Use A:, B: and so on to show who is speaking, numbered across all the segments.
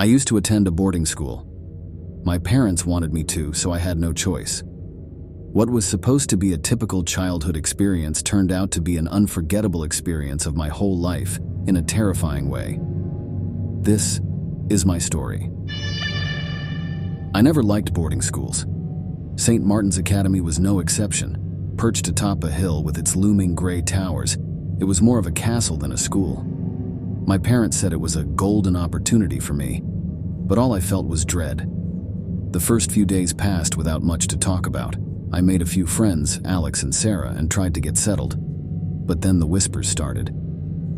A: I used to attend a boarding school. My parents wanted me to, so I had no choice. What was supposed to be a typical childhood experience turned out to be an unforgettable experience of my whole life in a terrifying way. This is my story. I never liked boarding schools. St. Martin's Academy was no exception. Perched atop a hill with its looming gray towers, it was more of a castle than a school. My parents said it was a golden opportunity for me, but all I felt was dread. The first few days passed without much to talk about. I made a few friends, Alex and Sarah, and tried to get settled. But then the whispers started.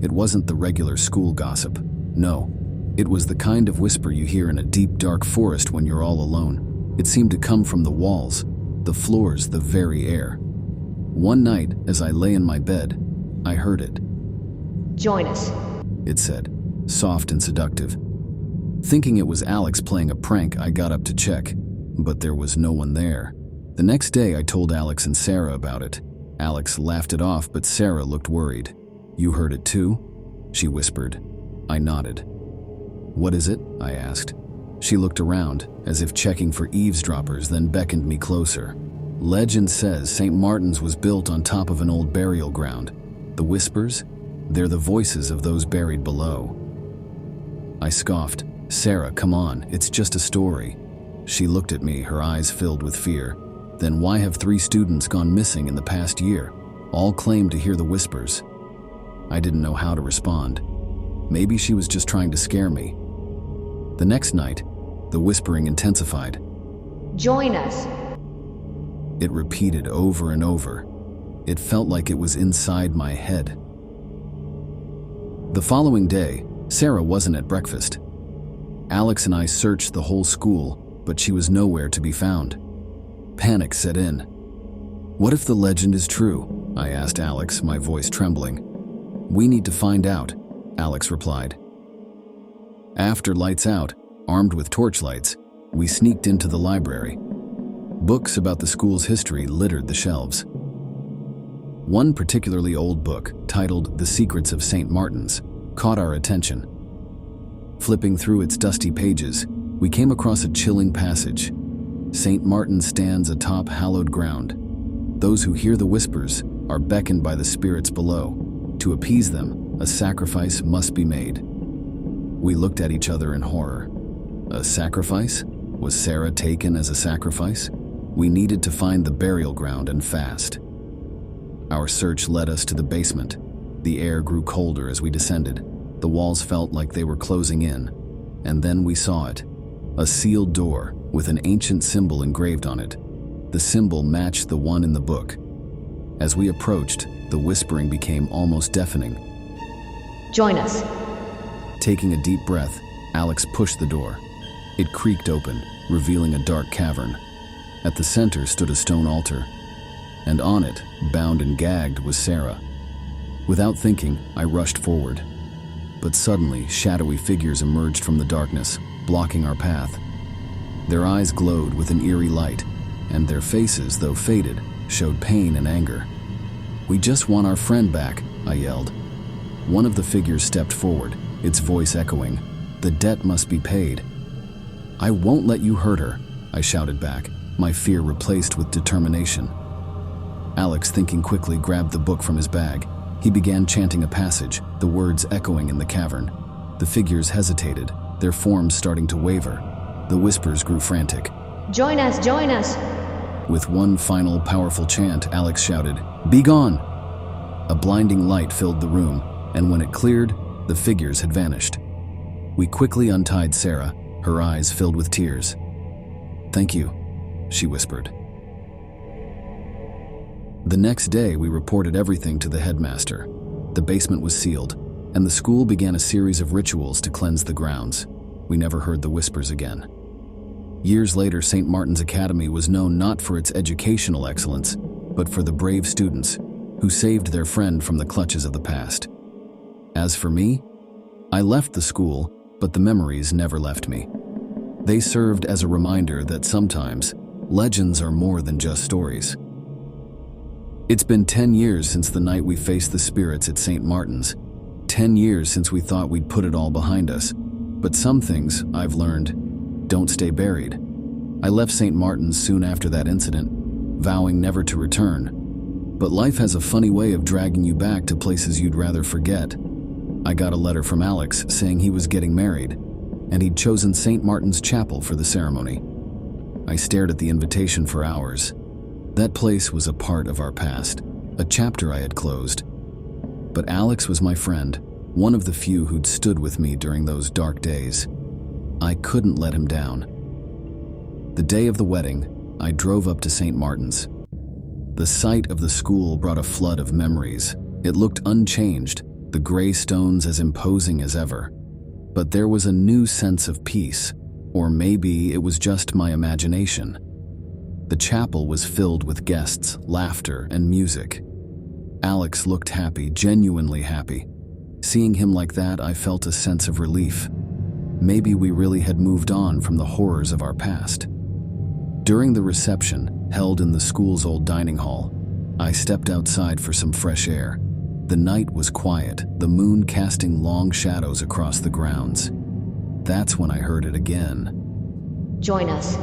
A: It wasn't the regular school gossip. No, it was the kind of whisper you hear in a deep, dark forest when you're all alone. It seemed to come from the walls, the floors, the very air. One night, as I lay in my bed, I heard it.
B: "Join us,"
A: it said, soft and seductive. Thinking it was Alex playing a prank, I got up to check, but there was no one there. The next day, I told Alex and Sarah about it. Alex laughed it off, but Sarah looked worried. "You heard it too?" she whispered. I nodded. "What is it?" I asked. She looked around, as if checking for eavesdroppers, then beckoned me closer. "Legend says St. Martin's was built on top of an old burial ground. The whispers? They're the voices of those buried below." I scoffed. "Sarah, come on, it's just a story." She looked at me, her eyes filled with fear. "Then why have 3 students gone missing in the past year? All claimed to hear the whispers." I didn't know how to respond. Maybe she was just trying to scare me. The next night, the whispering intensified.
B: "Join us."
A: It repeated over and over. It felt like it was inside my head. The following day, Sarah wasn't at breakfast. Alex and I searched the whole school, but she was nowhere to be found. Panic set in. "What if the legend is true?" I asked Alex, my voice trembling. "We need to find out," Alex replied. After lights out, armed with torchlights, we sneaked into the library. Books about the school's history littered the shelves. One particularly old book, titled The Secrets of St. Martin's, caught our attention. Flipping through its dusty pages, we came across a chilling passage. "St. Martin stands atop hallowed ground. Those who hear the whispers are beckoned by the spirits below. To appease them, a sacrifice must be made." We looked at each other in horror. A sacrifice? Was Sarah taken as a sacrifice? We needed to find the burial ground, and fast. Our search led us to the basement. The air grew colder as we descended. The walls felt like they were closing in. And then we saw it. A sealed door with an ancient symbol engraved on it. The symbol matched the one in the book. As we approached, the whispering became almost deafening.
B: "Join us."
A: Taking a deep breath, Alex pushed the door. It creaked open, revealing a dark cavern. At the center stood a stone altar, and on it, bound and gagged, was Sarah. Without thinking, I rushed forward. But suddenly, shadowy figures emerged from the darkness, blocking our path. Their eyes glowed with an eerie light, and their faces, though faded, showed pain and anger. "We just want our friend back," I yelled. One of the figures stepped forward, its voice echoing, "The debt must be paid." "I won't let you hurt her," I shouted back, my fear replaced with determination. Alex, thinking quickly, grabbed the book from his bag. He began chanting a passage, the words echoing in the cavern. The figures hesitated, their forms starting to waver. The whispers grew frantic.
B: "Join us, join us."
A: With one final powerful chant, Alex shouted, "Be gone!" A blinding light filled the room, and when it cleared, the figures had vanished. We quickly untied Sarah, her eyes filled with tears. "Thank you," she whispered. The next day, we reported everything to the headmaster. The basement was sealed, and the school began a series of rituals to cleanse the grounds. We never heard the whispers again. Years later, St. Martin's Academy was known not for its educational excellence, but for the brave students who saved their friend from the clutches of the past. As for me, I left the school, but the memories never left me. They served as a reminder that sometimes legends are more than just stories. It's been 10 years since the night we faced the spirits at St. Martin's. 10 years since we thought we'd put it all behind us. But some things, I've learned, don't stay buried. I left St. Martin's soon after that incident, vowing never to return. But life has a funny way of dragging you back to places you'd rather forget. I got a letter from Alex saying he was getting married, and he'd chosen St. Martin's Chapel for the ceremony. I stared at the invitation for hours. That place was a part of our past, a chapter I had closed. But Alex was my friend, one of the few who'd stood with me during those dark days. I couldn't let him down. The day of the wedding, I drove up to St. Martin's. The sight of the school brought a flood of memories. It looked unchanged, the gray stones as imposing as ever. But there was a new sense of peace, or maybe it was just my imagination. The chapel was filled with guests, laughter, and music. Alex looked happy, genuinely happy. Seeing him like that, I felt a sense of relief. Maybe we really had moved on from the horrors of our past. During the reception, held in the school's old dining hall, I stepped outside for some fresh air. The night was quiet, the moon casting long shadows across the grounds. That's when I heard it again.
B: Join us.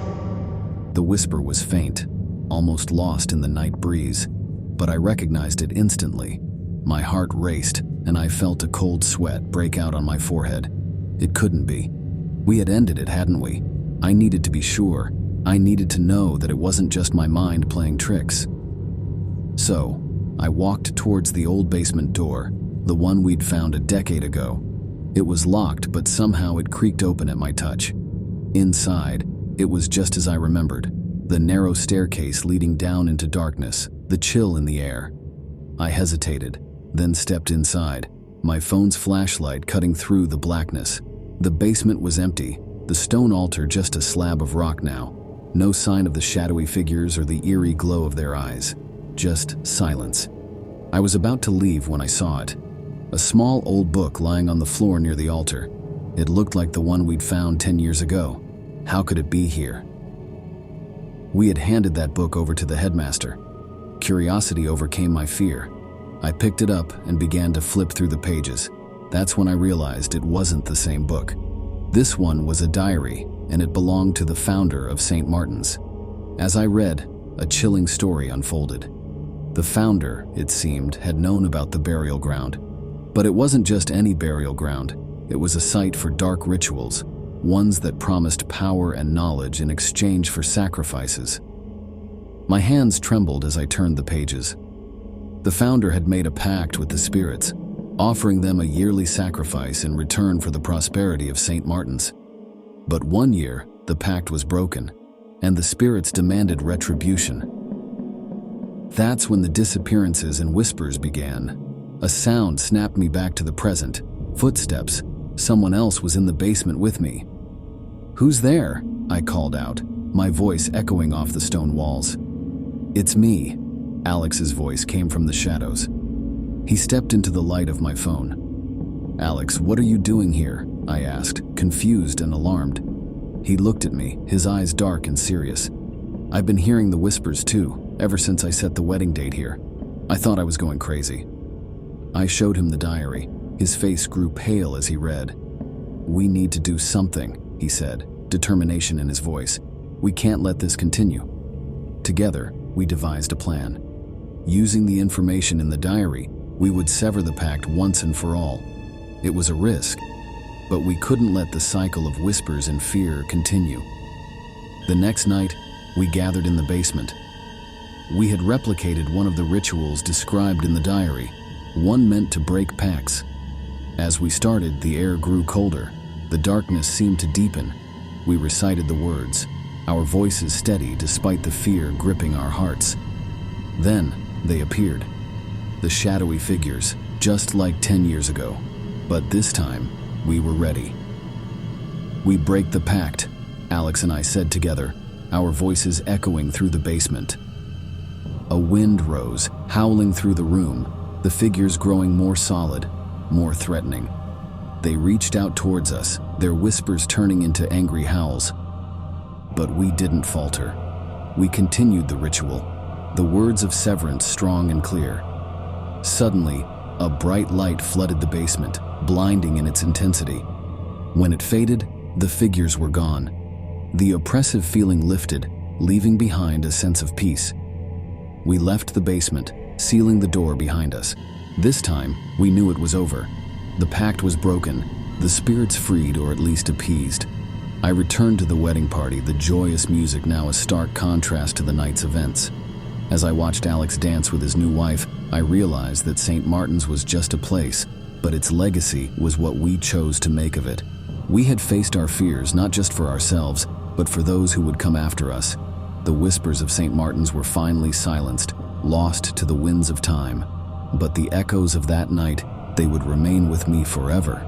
A: The whisper was faint, almost lost in the night breeze, but I recognized it instantly. My heart raced, and I felt a cold sweat break out on my forehead. It couldn't be. We had ended it, hadn't we? I needed to be sure. I needed to know that it wasn't just my mind playing tricks. So, I walked towards the old basement door, the one we'd found a decade ago. It was locked, but somehow it creaked open at my touch. Inside, it was just as I remembered. The narrow staircase leading down into darkness, the chill in the air. I hesitated, then stepped inside, my phone's flashlight cutting through the blackness. The basement was empty, the stone altar just a slab of rock now. No sign of the shadowy figures or the eerie glow of their eyes. Just silence. I was about to leave when I saw it. A small old book lying on the floor near the altar. It looked like the one we'd found 10 years ago. How could it be here? We had handed that book over to the headmaster. Curiosity overcame my fear. I picked it up and began to flip through the pages. That's when I realized it wasn't the same book. This one was a diary, and it belonged to the founder of St. Martin's. As I read, a chilling story unfolded. The founder, it seemed, had known about the burial ground. But it wasn't just any burial ground. It was a site for dark rituals, ones that promised power and knowledge in exchange for sacrifices. My hands trembled as I turned the pages. The founder had made a pact with the spirits, offering them a yearly sacrifice in return for the prosperity of St. Martin's. But one year, the pact was broken, and the spirits demanded retribution. That's when the disappearances and whispers began. A sound snapped me back to the present. Footsteps. Someone else was in the basement with me. "Who's there?" I called out, my voice echoing off the stone walls. "It's me." Alex's voice came from the shadows. He stepped into the light of my phone. "Alex, what are you doing here?" I asked, confused and alarmed. He looked at me, his eyes dark and serious. "I've been hearing the whispers too, ever since I set the wedding date here. I thought I was going crazy." I showed him the diary. His face grew pale as he read. "We need to do something," he said, determination in his voice. "We can't let this continue." Together, we devised a plan. Using the information in the diary, we would sever the pact once and for all. It was a risk, but we couldn't let the cycle of whispers and fear continue. The next night, we gathered in the basement. We had replicated one of the rituals described in the diary, one meant to break pacts. As we started, the air grew colder. The darkness seemed to deepen. We recited the words, our voices steady despite the fear gripping our hearts. Then, they appeared. The shadowy figures, just like 10 years ago. But this time, we were ready. "We break the pact," Alex and I said together, our voices echoing through the basement. A wind rose, howling through the room, the figures growing more solid, more threatening. They reached out towards us, their whispers turning into angry howls. But we didn't falter. We continued the ritual, the words of severance strong and clear. Suddenly, a bright light flooded the basement, blinding in its intensity. When it faded, the figures were gone. The oppressive feeling lifted, leaving behind a sense of peace. We left the basement, sealing the door behind us. This time, we knew it was over. The pact was broken, the spirits freed or at least appeased. I returned to the wedding party, the joyous music now a stark contrast to the night's events. As I watched Alex dance with his new wife, I realized that St. Martin's was just a place, but its legacy was what we chose to make of it. We had faced our fears not just for ourselves, but for those who would come after us. The whispers of St. Martin's were finally silenced, lost to the winds of time. But the echoes of that night, they would remain with me forever.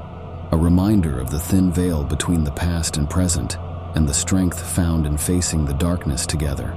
A: A reminder of the thin veil between the past and present, and the strength found in facing the darkness together.